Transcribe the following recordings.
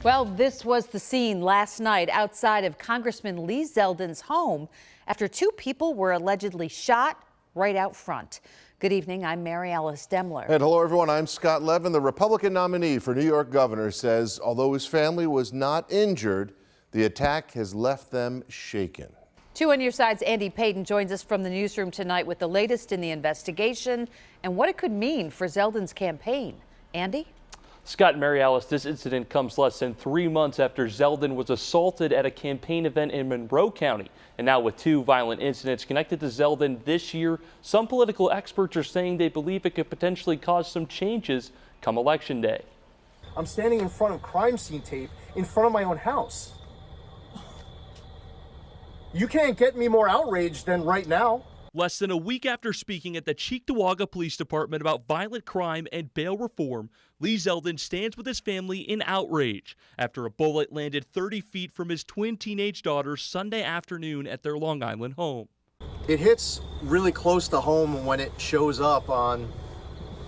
Well, this was the scene last night outside of Congressman Lee Zeldin's home after two people were allegedly shot right out front. Good evening, I'm Mary Alice Demler. And hello everyone, I'm Scott Levin. The Republican nominee for New York governor says although his family was not injured, the attack has left them shaken. 2 on Your Side's Andy Payton joins us from the newsroom tonight with the latest in the investigation and what it could mean for Zeldin's campaign. Andy? Scott and Mary Alice, this incident comes less than 3 months after Zeldin was assaulted at a campaign event in Monroe County. And now with 2 violent incidents connected to Zeldin this year, some political experts are saying they believe it could potentially cause some changes come Election Day. I'm standing in front of crime scene tape in front of my own house. You can't get me more outraged than right now. Less than a week after speaking at the Cheektowaga Police Department about violent crime and bail reform, Lee Zeldin stands with his family in outrage after a bullet landed 30 feet from his twin teenage daughters Sunday afternoon at their Long Island home. It hits really close to home when it shows up on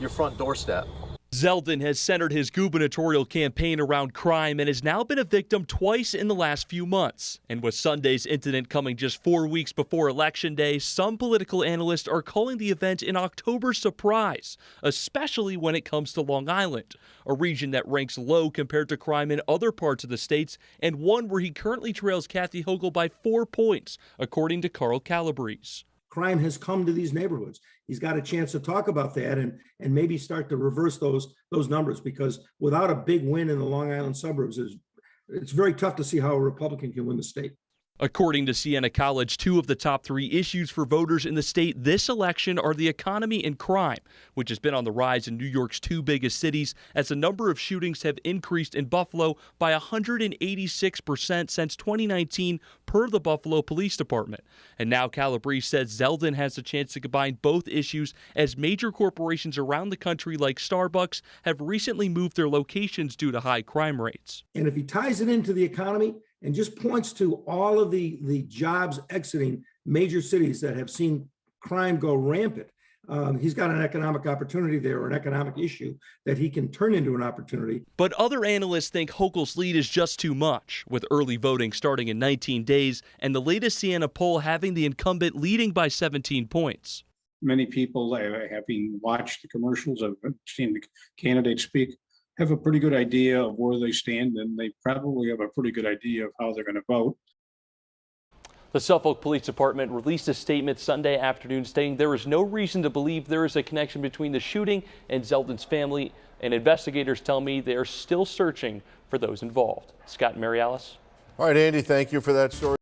your front doorstep. Zeldin has centered his gubernatorial campaign around crime and has now been a victim twice in the last few months. And with Sunday's incident coming just 4 weeks before Election Day, some political analysts are calling the event an October surprise, especially when it comes to Long Island, a region that ranks low compared to crime in other parts of the states, and one where he currently trails Kathy Hochul by 4 points, according to Carl Calabrese. Crime has come to these neighborhoods. He's got a chance to talk about that and maybe start to reverse those numbers, because without a big win in the Long Island suburbs, it's very tough to see how a Republican can win the state. According to Siena College, 2 of the top 3 issues for voters in the state this election are the economy and crime, which has been on the rise in New York's 2 biggest cities as the number of shootings have increased in Buffalo by 186% since 2019 per the Buffalo Police Department. And now Calabrese says Zeldin has a chance to combine both issues as major corporations around the country like Starbucks have recently moved their locations due to high crime rates. And if he ties it into the economy and just points to all of the jobs exiting major cities that have seen crime go rampant, he's got an economic opportunity there, or an economic issue that he can turn into an opportunity. But other analysts think Hochul's lead is just too much, with early voting starting in 19 days and the latest Siena poll having the incumbent leading by 17 points. Many people, having watched the commercials, have seen the candidates speak, have a pretty good idea of where they stand, and they probably have a pretty good idea of how they're going to vote. The Suffolk Police Department released a statement Sunday afternoon stating there is no reason to believe there is a connection between the shooting and Zeldin's family, and investigators tell me they are still searching for those involved. Scott and Mary Alice. All right, Andy, thank you for that story.